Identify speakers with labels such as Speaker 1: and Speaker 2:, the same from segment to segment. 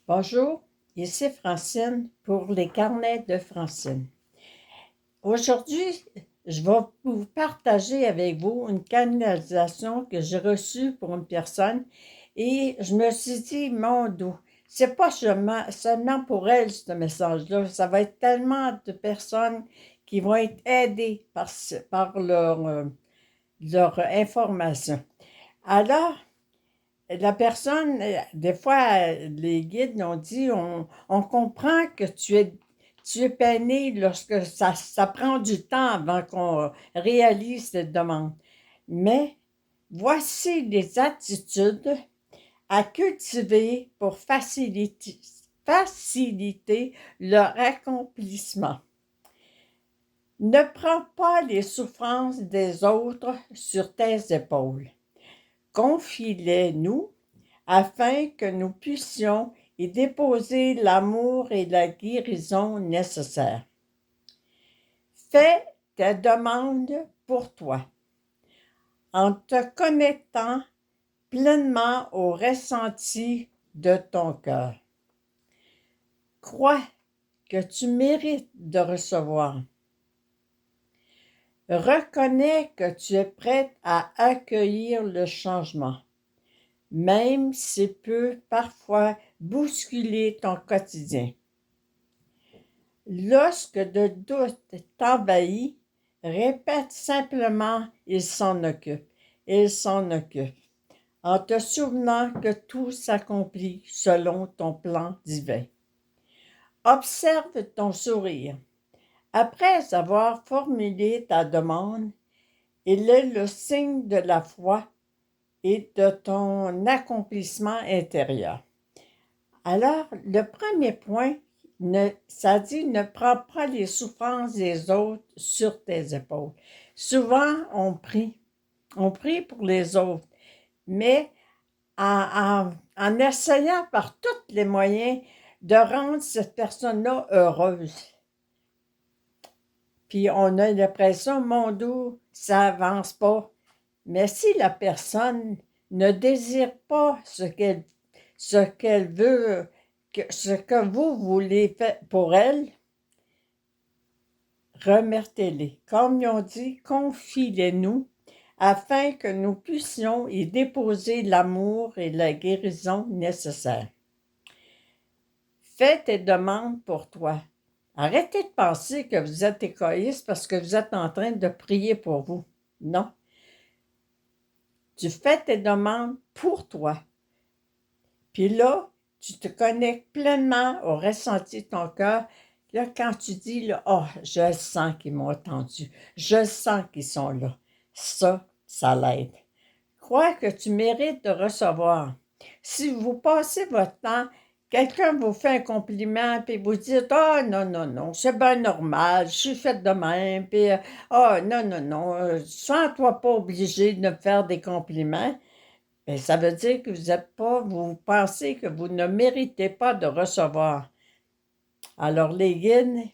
Speaker 1: Bonjour, ici Francine pour les carnets de Francine. Aujourd'hui, je vais vous partager avec vous une canalisation que j'ai reçue pour une personne et je me suis dit, mon Dieu, c'est pas seulement pour elle ce message-là, ça va être tellement de personnes qui vont être aidées par leur information. Alors, la personne, des fois, les guides ont dit, on comprend que tu es peiné lorsque ça prend du temps avant qu'on réalise cette demande. Mais voici les attitudes à cultiver pour faciliter leur accomplissement. Ne prends pas les souffrances des autres sur tes épaules. Confie-les-nous afin que nous puissions y déposer l'amour et la guérison nécessaires. Fais tes demandes pour toi en te connectant pleinement au ressenti de ton cœur. Crois que tu mérites de recevoir. Reconnais que tu es prête à accueillir le changement, même s'il peut parfois bousculer ton quotidien. Lorsque le doute t'envahit, répète simplement « il s'en occupe »,« il s'en occupe », en te souvenant que tout s'accomplit selon ton plan divin. Observe ton sourire. Après avoir formulé ta demande, il est le signe de la foi et de ton accomplissement intérieur. Alors, le premier point, ça dit ne prends pas les souffrances des autres sur tes épaules. Souvent, on prie pour les autres, mais en essayant par tous les moyens de rendre cette personne-là heureuse. Puis on a l'impression, mon Dieu, ça avance pas. Mais si la personne ne désire pas ce qu'elle veut, ce que vous voulez faire pour elle, remettez-les. Comme ils ont dit, confie-les-nous afin que nous puissions y déposer l'amour et la guérison nécessaires. Fais tes demandes pour toi. Arrêtez de penser que vous êtes égoïste parce que vous êtes en train de prier pour vous. Non. Tu fais tes demandes pour toi. Puis là, tu te connectes pleinement au ressenti de ton cœur. Là, quand tu dis, là, « Oh, je sens qu'ils m'ont entendu. Je sens qu'ils sont là. » Ça l'aide. Crois que tu mérites de recevoir. Si vous passez votre temps, quelqu'un vous fait un compliment, puis vous dites, « Ah, non, non, non, c'est bien normal, je suis faite de même, puis, ah, non, non, non, sens-toi pas obligé de me faire des compliments. » Bien, ça veut dire que vous pensez que vous ne méritez pas de recevoir. Alors, les guides,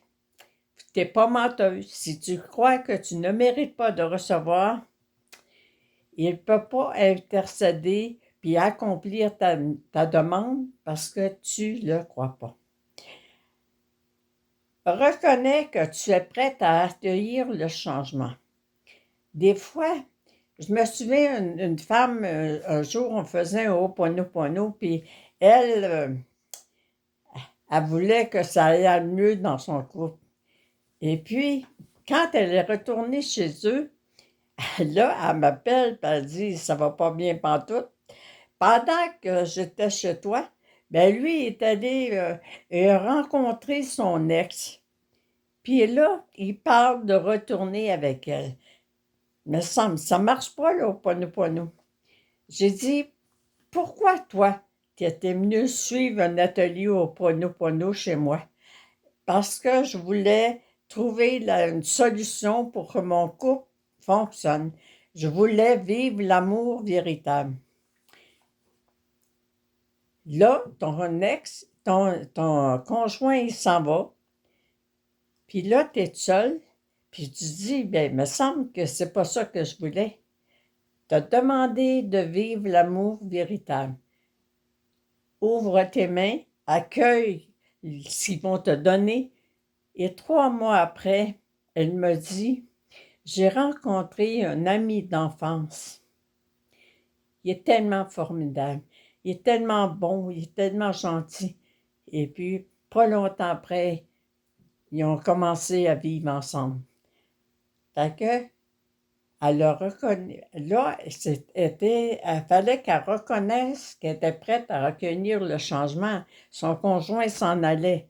Speaker 1: tu n'es pas menteuse. Si tu crois que tu ne mérites pas de recevoir, il ne peut pas intercéder puis accomplir ta demande parce que tu ne le crois pas. Reconnais que tu es prête à accueillir le changement. Des fois, je me souviens, une femme, un jour, on faisait un Ho'oponopono, puis elle voulait que ça aille mieux dans son couple. Et puis, quand elle est retournée chez eux, là, elle m'appelle, puis elle dit « ça va pas bien pantoute ». Pendant que j'étais chez toi, ben lui est allé rencontrer son ex. Puis là, il parle de retourner avec elle. Mais ça ne marche pas, là, au Ho'oponopono. J'ai dit, pourquoi toi, tu étais venu suivre un atelier au Ho'oponopono chez moi? Parce que je voulais trouver une solution pour que mon couple fonctionne. Je voulais vivre l'amour véritable. Là, ton conjoint, il s'en va. Puis là, tu es seule. Puis tu dis, bien, il me semble que c'est pas ça que je voulais. Tu as demandé de vivre l'amour véritable. Ouvre tes mains, accueille ce qu'ils vont te donner. Et 3 mois après, elle me dit, j'ai rencontré un ami d'enfance. Il est tellement formidable. Il est tellement bon, il est tellement gentil. Et puis, pas longtemps après, ils ont commencé à vivre ensemble. Fait que, elle a reconnu, là, il fallait qu'elle reconnaisse qu'elle était prête à recueillir le changement. Son conjoint s'en allait.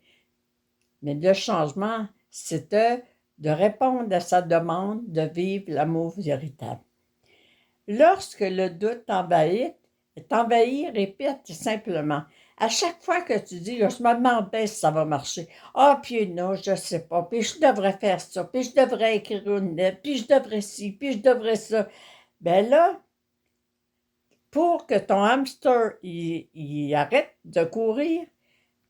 Speaker 1: Mais le changement, c'était de répondre à sa demande de vivre l'amour véritable. Lorsque le doute t'envahit, répète simplement. À chaque fois que tu dis, là, je me demandais si ça va marcher. Ah, puis non, je ne sais pas. Puis je devrais faire ça. Puis je devrais écrire une lettre. Puis je devrais ci. Puis je devrais ça. Ben là, pour que ton hamster il arrête de courir,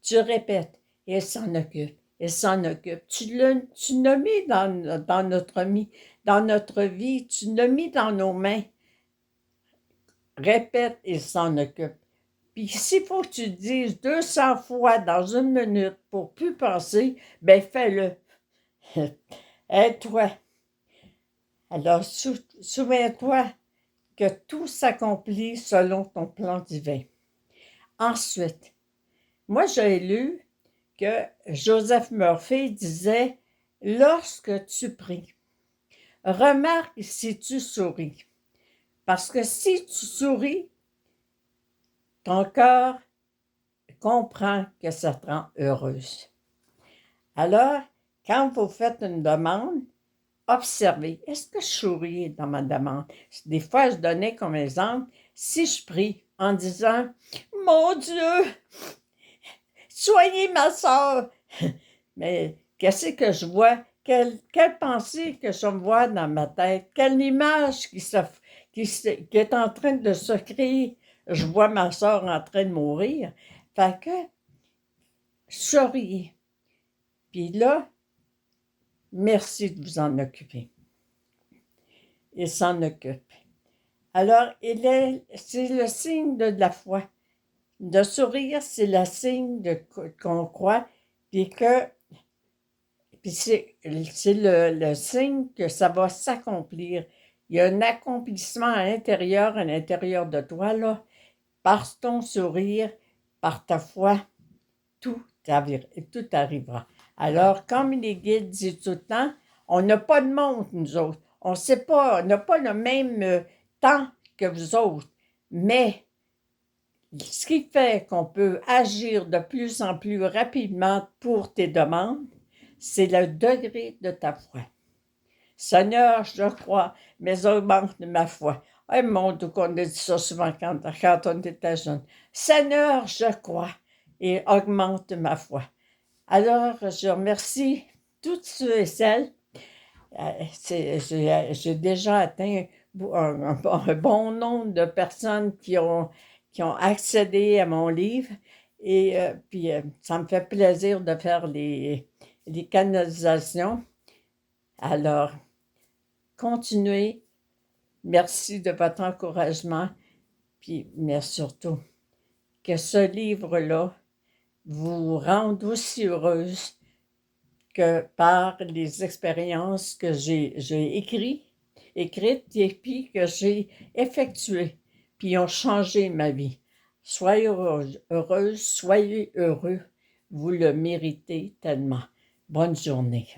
Speaker 1: tu répètes. Et elle s'en occupe. Elle s'en occupe. Tu l'as mis dans notre vie. Tu l'as mis dans nos mains. Répète, il s'en occupe. Puis s'il faut que tu le dises 200 fois dans une minute pour plus penser, ben fais-le. Aide-toi. Alors, souviens-toi que tout s'accomplit selon ton plan divin. Ensuite, moi j'ai lu que Joseph Murphy disait, lorsque tu pries, remarque si tu souris. Parce que si tu souris, ton cœur comprend que ça te rend heureuse. Alors, quand vous faites une demande, observez. Est-ce que je souris dans ma demande? Des fois, je donnais comme exemple, si je prie en disant, mon Dieu, soyez ma soeur. Mais qu'est-ce que je vois? Quelle pensée que je me vois dans ma tête? Quelle image qui est en train de se créer? Je vois ma soeur en train de mourir. Fait que, souriez. Puis là, merci de vous en occuper. Il s'en occupe. Alors, c'est le signe de la foi. De sourire, c'est le signe qu'on croit, puis c'est le signe que ça va s'accomplir. Il y a un accomplissement à l'intérieur de toi, là, par ton sourire, par ta foi, tout arrivera. Alors, comme les guides disent tout le temps, on n'a pas de montre, nous autres. On sait pas, on n'a pas le même temps que vous autres. Mais ce qui fait qu'on peut agir de plus en plus rapidement pour tes demandes, c'est le degré de ta foi. Seigneur, je crois, mais augmente ma foi. Eh mon Dieu, qu'on a dit ça souvent quand on était jeune. Seigneur, je crois, et augmente ma foi. Alors, je remercie toutes ceux et celles. J'ai déjà atteint un bon nombre de personnes qui ont accédé à mon livre. Et puis, ça me fait plaisir de faire les canalisations. Alors, continuez. Merci de votre encouragement. Puis, mais surtout, que ce livre-là vous rende aussi heureuse que par les expériences que j'ai écrites et puis que j'ai effectuées, puis ont changé ma vie. Soyez heureuse, soyez heureux, vous le méritez tellement. Bonne journée.